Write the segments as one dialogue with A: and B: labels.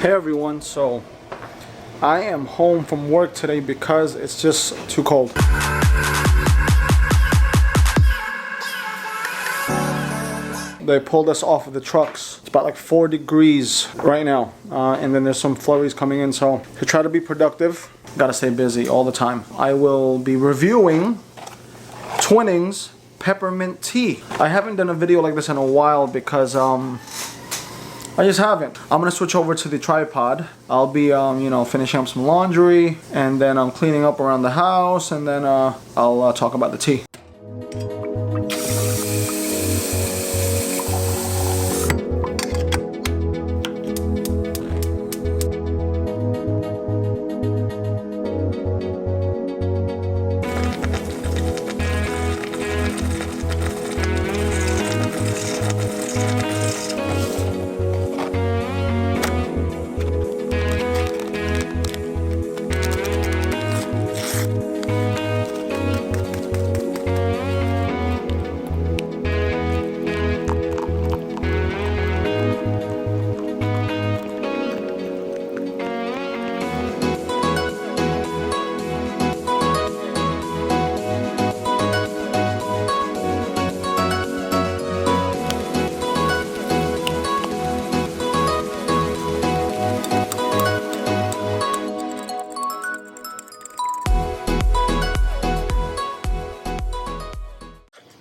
A: Hey everyone, so I am home from work today because it's just too cold. They pulled us off of the trucks. It's about like 4 degrees right now, and then there's some flurries coming in, so to try to be productive, gotta stay busy all the time. I will be reviewing Twinings Peppermint Tea. I haven't done a video like this in a while because I just haven't. I'm gonna switch over to the tripod. I'll be, finishing up some laundry, and then I'm cleaning up around the house, and then I'll talk about the tea.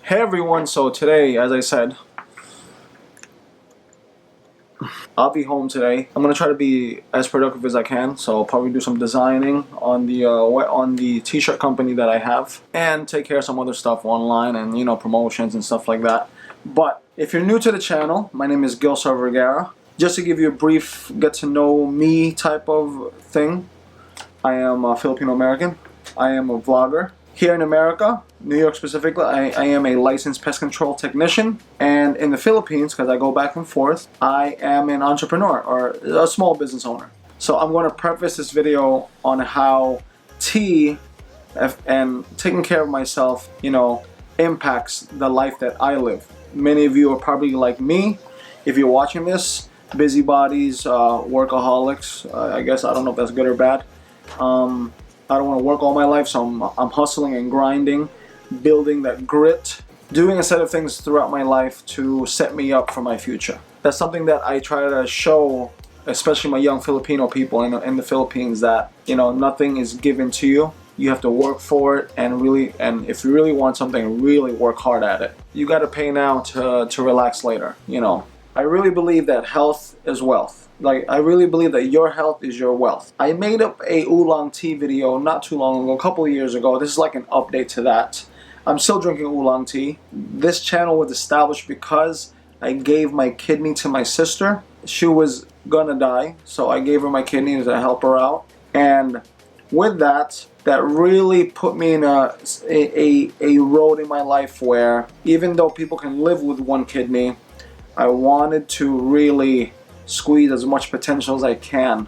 A: Hey everyone, so today, as I said, I'll be home today. I'm gonna try to be as productive as I can, so I'll probably do some designing on the t-shirt company that I have, and take care of some other stuff online and promotions and stuff like that. But if you're new to the channel, my name is Gil Vergara. Just to give you a brief get to know me type of thing, I am a Filipino American. I am a vlogger. Here in America, New York specifically, I am a licensed pest control technician, and in the Philippines, because I go back and forth, I am an entrepreneur or a small business owner. So I'm going to preface this video on how tea and taking care of myself, impacts the life that I live. Many of you are probably like me. If you're watching this, busybodies, workaholics, I guess, I don't know if that's good or bad. I don't want to work all my life, so I'm hustling and grinding, building that grit, doing a set of things throughout my life to set me up for my future. That's something that I try to show, especially my young Filipino people in the Philippines, that nothing is given to you. You have to work for it, and if you really want something, really work hard at it. You got to pay now to relax later. I really believe that health is wealth. I really believe that your health is your wealth. I made up a oolong tea video not too long ago, a couple of years ago. This is like an update to that. I'm still drinking oolong tea. This channel was established because I gave my kidney to my sister. She was gonna die, so I gave her my kidney to help her out. And with that really put me in a road in my life where, even though people can live with one kidney, I wanted to really squeeze as much potential as I can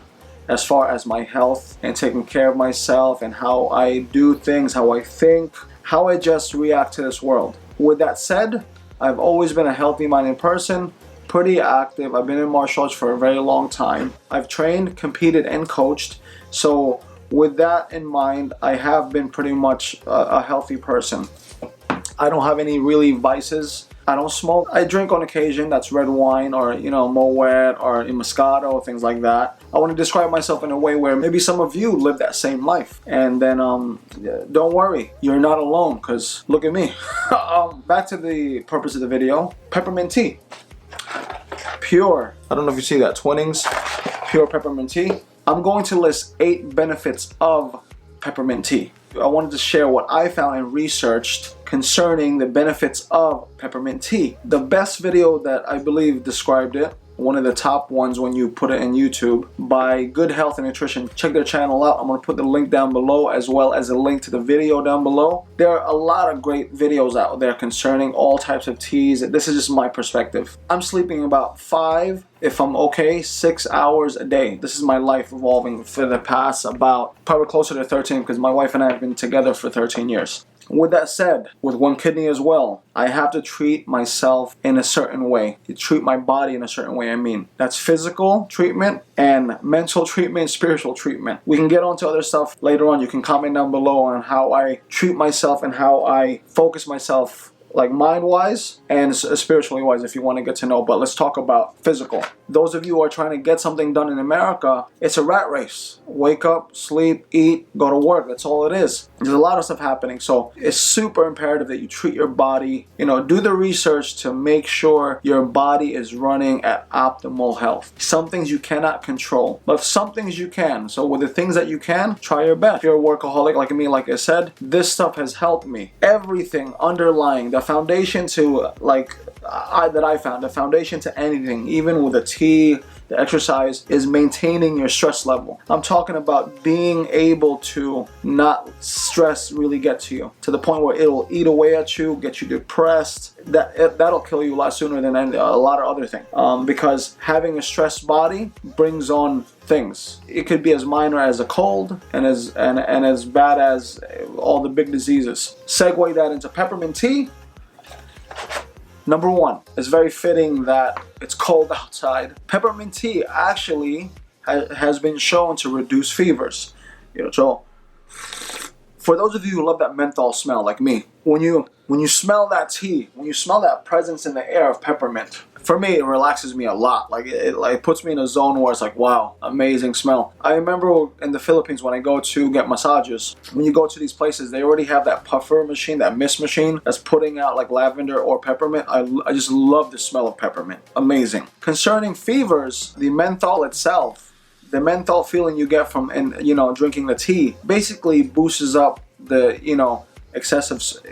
A: as far as my health and taking care of myself and how I do things, how I think, how I just react to this world. With that said, I've always been a healthy-minded person, pretty active. I've been in martial arts for a very long time. I've trained, competed, and coached. So with that in mind, I have been pretty much a healthy person. I don't have any really vices. I don't smoke. I drink on occasion. That's red wine or, Moet or Moscato, things like that. I want to describe myself in a way where maybe some of you live that same life. And then, don't worry. You're not alone, because look at me. Back to the purpose of the video. Peppermint tea. Pure. I don't know if you see that. Twinings Pure Peppermint Tea. I'm going to list 8 benefits of peppermint tea. I wanted to share what I found and researched concerning the benefits of peppermint tea. The best video that I believe described it, one of the top ones when you put it in YouTube, by Good Health and Nutrition. Check their channel out. I'm going to put the link down below, as well as a link to the video down below. There are a lot of great videos out there concerning all types of teas. This is just my perspective. I'm sleeping about 5, if I'm okay, 6 hours a day. This is my life evolving for the past about, probably closer to 13, because my wife and I have been together for 13 years. With that said, with one kidney as well, I have to treat myself in a certain way. You treat my body in a certain way, I mean. That's physical treatment and mental treatment, spiritual treatment. We can get onto other stuff later on. You can comment down below on how I treat myself and how I focus myself, like mind-wise and spiritually-wise, if you want to get to know. But let's talk about physical. Those of you who are trying to get something done in America, it's a rat race. Wake up, sleep, eat, go to work. That's all it is. There's a lot of stuff happening. So it's super imperative that you treat your body, do the research to make sure your body is running at optimal health. Some things you cannot control, but some things you can. So with the things that you can, try your best. If you're a workaholic like me, like I said, this stuff has helped me. Everything underlying, the foundation to, the foundation to anything, even with a tea, the exercise, is maintaining your stress level. I'm talking about being able to not stress really get to you, to the point where it'll eat away at you, get you depressed. That'll kill you a lot sooner than a lot of other things. Because having a stressed body brings on things. It could be as minor as a cold and as bad as all the big diseases. Segue that into peppermint tea. Number one, it's very fitting that it's cold outside. Peppermint tea actually has been shown to reduce fevers. So for those of you who love that menthol smell like me, when you smell that tea, when you smell that presence in the air of peppermint, for me, it relaxes me a lot. It puts me in a zone where it's like, wow, amazing smell. I remember in the Philippines when I go to get massages, when you go to these places, they already have that puffer machine, that mist machine that's putting out like lavender or peppermint. I just love the smell of peppermint. Amazing. Concerning fevers, the menthol itself, the menthol feeling you get from drinking the tea, basically boosts up the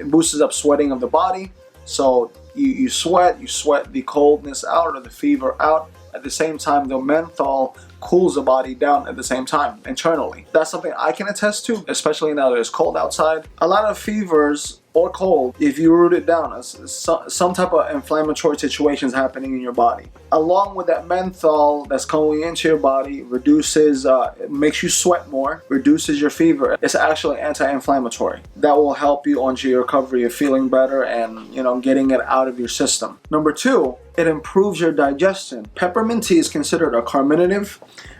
A: boosts up sweating of the body. So you sweat the coldness out or the fever out. At the same time, the menthol cools the body down at the same time internally. That's something I can attest to, especially now that it's cold outside. A lot of fevers or cold, if you root it down, some type of inflammatory situation is happening in your body. Along with that menthol that's going into your body, reduces, it makes you sweat more, reduces your fever. It's actually anti-inflammatory. That will help you on your recovery of feeling better and getting it out of your system. Number two, it improves your digestion. Peppermint tea is considered a carminative,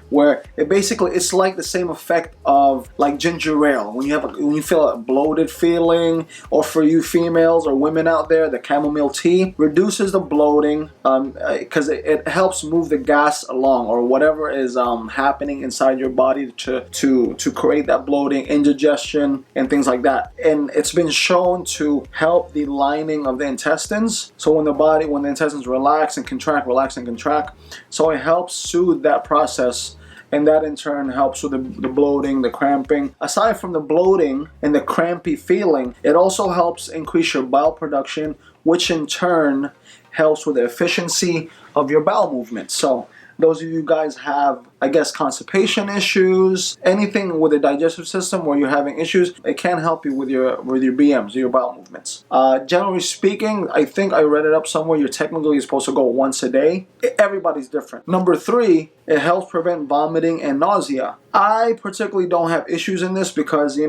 A: where it's like the same effect of like ginger ale. When you feel a bloated feeling, or for you females or women out there, the chamomile tea reduces the bloating because it helps move the gas along, or whatever is happening inside your body to create that bloating, indigestion, and things like that. And it's been shown to help the lining of the intestines. So when the intestines relax and contract, so it helps soothe that process. And that in turn helps with the bloating, the cramping. Aside from the bloating and the crampy feeling, it also helps increase your bowel production, which in turn helps with the efficiency of your bowel movement. So those of you guys have, constipation issues, anything with the digestive system where you're having issues, it can help you with your BMs, your bowel movements. Generally speaking, I think I read it up somewhere, you're technically supposed to go once a day. Everybody's different. Number three, it helps prevent vomiting and nausea. I particularly don't have issues in this because,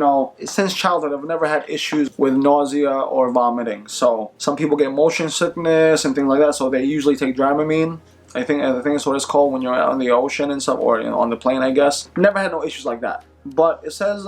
A: since childhood, I've never had issues with nausea or vomiting. So some people get motion sickness and things like that, so they usually take Dramamine. I think that's what it's called when you're out on the ocean and stuff, or on the plane, I guess. Never had no issues like that. But it says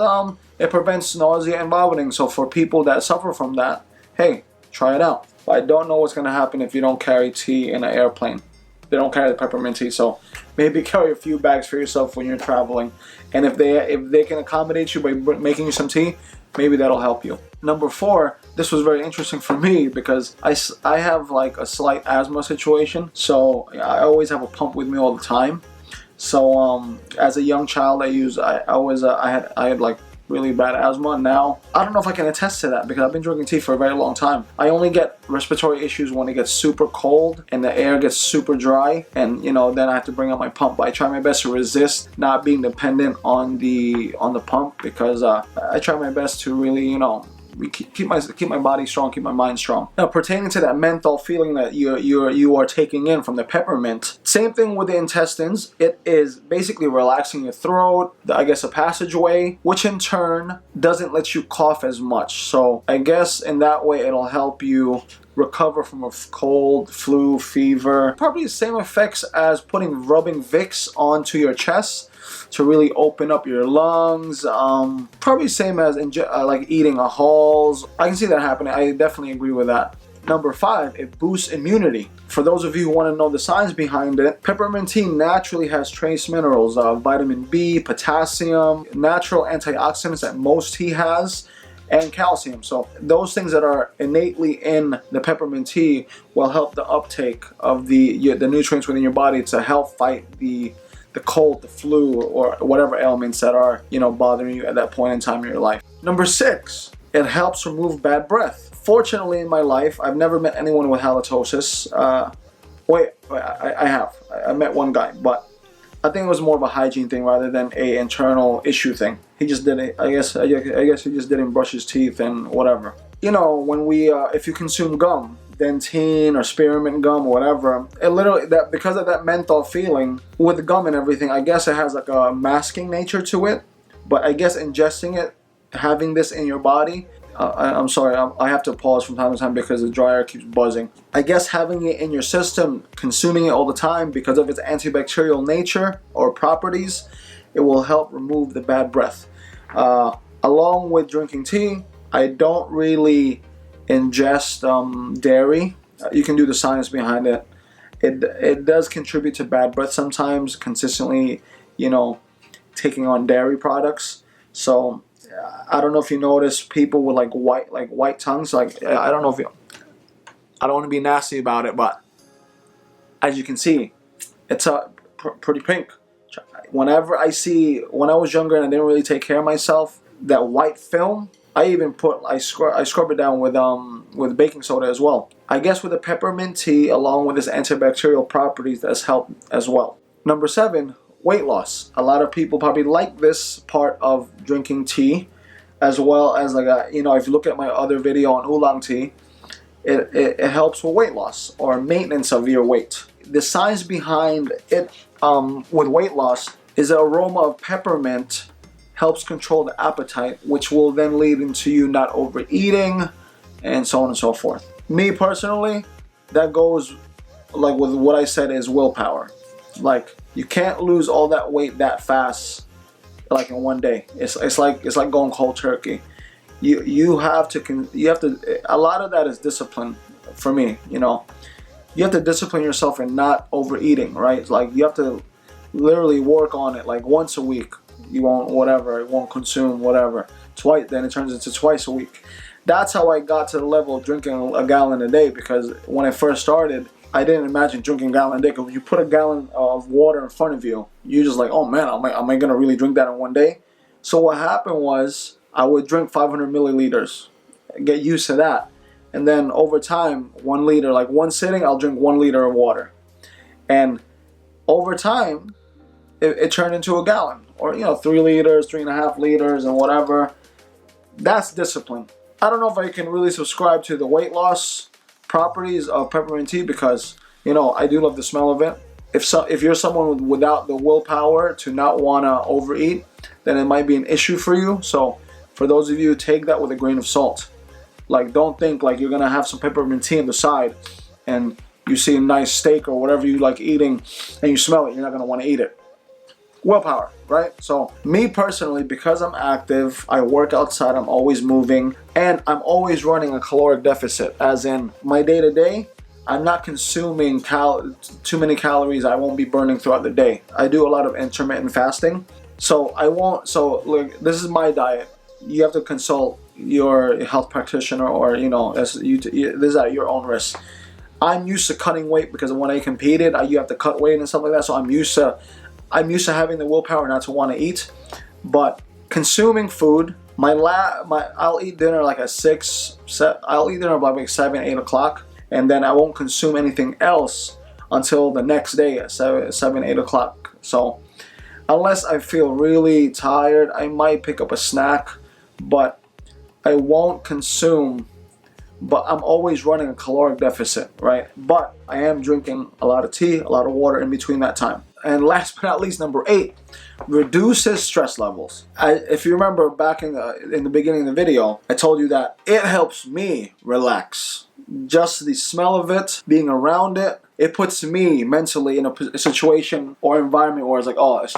A: it prevents nausea and vomiting. So for people that suffer from that, hey, try it out. But I don't know what's going to happen if you don't carry tea in an airplane. They don't carry the peppermint tea, so maybe carry a few bags for yourself when you're traveling. And if they can accommodate you by making you some tea, maybe that'll help you. Number four, this was very interesting for me because I have like a slight asthma situation, so I always have a pump with me all the time. So as a young child, I had like really bad asthma. Now I don't know if I can attest to that because I've been drinking tea for a very long time. I only get respiratory issues when it gets super cold and the air gets super dry, and then I have to bring out my pump. But I try my best to resist not being dependent on the pump because I try my best to really keep my body strong, keep my mind strong. Now, pertaining to that menthol feeling that you are taking in from the peppermint, same thing with the intestines. It is basically relaxing your throat, I guess a passageway, which in turn doesn't let you cough as much. So I guess in that way it'll help you recover from a cold, flu, fever. Probably the same effects as rubbing Vicks onto your chest to really open up your lungs. Probably same as like eating a Halls. I can see that happening. I definitely agree with that. Number 5, it boosts immunity. For those of you who want to know the science behind it, peppermint tea naturally has trace minerals, vitamin B, potassium, natural antioxidants that most tea has, and calcium. So those things that are innately in the peppermint tea will help the uptake of the nutrients within your body to help fight the cold, the flu, or whatever ailments that are, bothering you at that point in time in your life. Number 6, it helps remove bad breath. Fortunately, in my life, I've never met anyone with halitosis. I have. I met one guy, but I think it was more of a hygiene thing rather than a internal issue thing. He just didn't. I guess he just didn't brush his teeth and whatever. When if you consume gum, Dentyne or spearmint gum or whatever, it literally, that because of that menthol feeling with the gum and everything, I guess it has like a masking nature to it. But I guess ingesting it, having this in your body, I'm sorry, I have to pause from time to time because the dryer keeps buzzing. I guess having it in your system, consuming it all the time because of its antibacterial nature or properties, it will help remove the bad breath. Along with drinking tea, I don't really ingest dairy. You can do the science behind it. It does contribute to bad breath sometimes, consistently, taking on dairy products. So I don't know if you notice people with like white tongues. I don't know if I don't want to be nasty about it, but as you can see, it's pretty pink. When I was younger and I didn't really take care of myself, that white film, I scrub it down with baking soda as well. I guess with the peppermint tea, along with its antibacterial properties, that's helped as well. Number 7, weight loss. A lot of people probably like this part of drinking tea, as well as if you look at my other video on oolong tea, it helps with weight loss or maintenance of your weight. The science behind it with weight loss is the aroma of peppermint helps control the appetite, which will then lead into you not overeating and so on and so forth. Me personally, that goes like with what I said is willpower. Like, you can't lose all that weight that fast, like in one day. It's like going cold turkey. You have to. A lot of that is discipline for me. You have to discipline yourself in not overeating, right? Like, you have to literally work on it. Like, once a week, you won't consume whatever. Twice, then it turns into twice a week. That's how I got to the level of drinking a gallon a day, because when I first started, I didn't imagine drinking a gallon a day. Because you put a gallon of water in front of you, you're just like, oh man, am I gonna really drink that in one day? So what happened was, I would drink 500 milliliters, get used to that, and then over time, 1 liter, like one sitting, I'll drink 1 liter of water, and over time, it turned into a gallon, or 3 liters, 3.5 liters, and whatever. That's discipline. I don't know if I can really subscribe to the weight loss properties of peppermint tea, because I do love the smell of it. If you're someone without the willpower to not want to overeat, then it might be an issue for you. So for those of you, take that with a grain of salt. Like, don't think like you're gonna have some peppermint tea on the side and you see a nice steak or whatever you like eating and you smell it, you're not gonna want to eat it. Willpower, right? So me personally, because I'm active, I work outside, I'm always moving, and I'm always running a caloric deficit, as in my day-to-day, I'm not consuming too many calories I won't be burning throughout the day. I do a lot of intermittent fasting, so look, this is my diet. You have to consult your health practitioner, or this is at your own risk. I'm used to cutting weight because when I competed, you have to cut weight and stuff like that, so I'm used to having the willpower not to want to eat. But consuming food, I'll eat dinner like at 6, I'll eat dinner about like 7, 8 o'clock, and then I won't consume anything else until the next day at 7, 8 o'clock. So unless I feel really tired, I might pick up a snack, but I won't consume, but I'm always running a caloric deficit, right? But I am drinking a lot of tea, a lot of water in between that time. And last but not least, number 8, reduces stress levels. If you remember back in the beginning of the video, I told you that it helps me relax. Just the smell of it, being around it, it puts me mentally in a situation or environment where it's like, oh, it's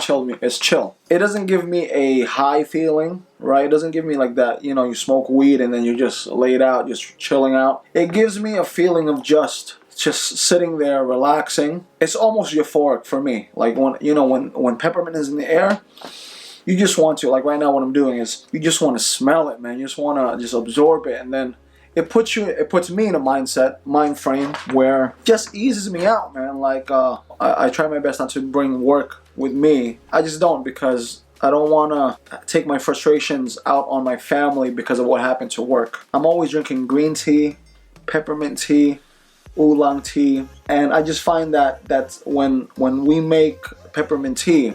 A: chill. It doesn't give me a high feeling, right? It doesn't give me like that, you know, you smoke weed and then you're just laid out, just chilling out. It gives me a feeling of just sitting there relaxing. It's almost euphoric for me. Like when peppermint is in the air, you just want to, like right now what I'm doing is you just want to smell it, man. You just want to just absorb it, and then it puts me in a mind frame where it just eases me out, man. Like I try my best not to bring work with me. I just don't, because I don't want to take my frustrations out on my family because of what happened to work. I'm always drinking green tea, peppermint tea, oolong tea, and I just find that when we make peppermint tea,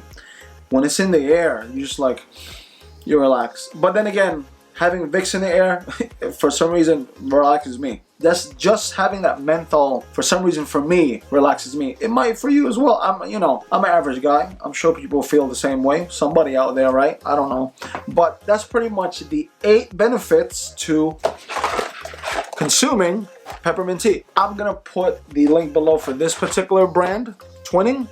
A: when it's in the air, you relax. But then again, having Vicks in the air, for some reason, relaxes me. That's just having that menthol, for some reason, for me, relaxes me. It might for you as well. I'm an average guy. I'm sure people feel the same way. Somebody out there, right? I don't know. But that's pretty much the 8 benefits to consuming peppermint tea. I'm gonna put the link below for this particular brand, Twinings.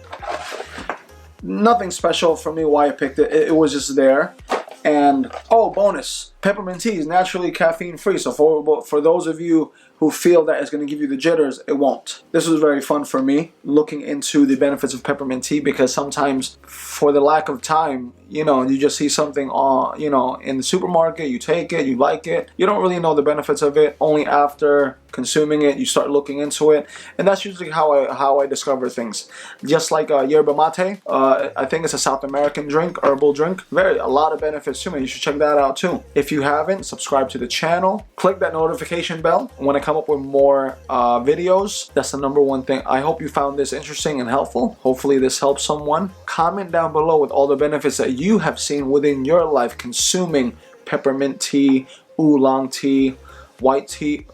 A: Nothing special for me why I picked it. It was just there. And oh, bonus, peppermint tea is naturally caffeine free. So for those of you who feel that it's going to give you the jitters, it won't. This was very fun for me, looking into the benefits of peppermint tea, because sometimes for the lack of time, you just see something in the supermarket, you take it, you like it, you don't really know the benefits of it. Only after consuming it, you start looking into it, and that's usually how I discover things. Just like yerba mate, I think it's a South American drink, herbal drink. A lot of benefits to me. You should check that out too. If you haven't, subscribe to the channel, click that notification bell when I come up with more videos. That's the number one thing. I hope you found this interesting and helpful. Hopefully this helps someone. Comment down below with all the benefits that you have seen within your life consuming peppermint tea, oolong tea, white tea,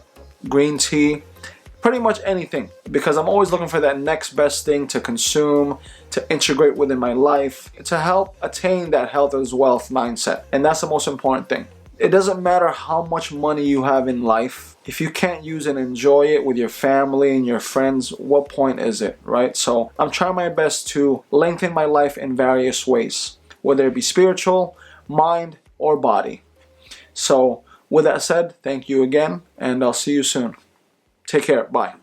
A: green tea, pretty much anything, because I'm always looking for that next best thing to consume, to integrate within my life, to help attain that health as wealth mindset. And that's the most important thing. It doesn't matter how much money you have in life. If you can't use and enjoy it with your family and your friends, what point is it, right? So I'm trying my best to lengthen my life in various ways, whether it be spiritual, mind, or body. So with that said, thank you again, and I'll see you soon. Take care. Bye.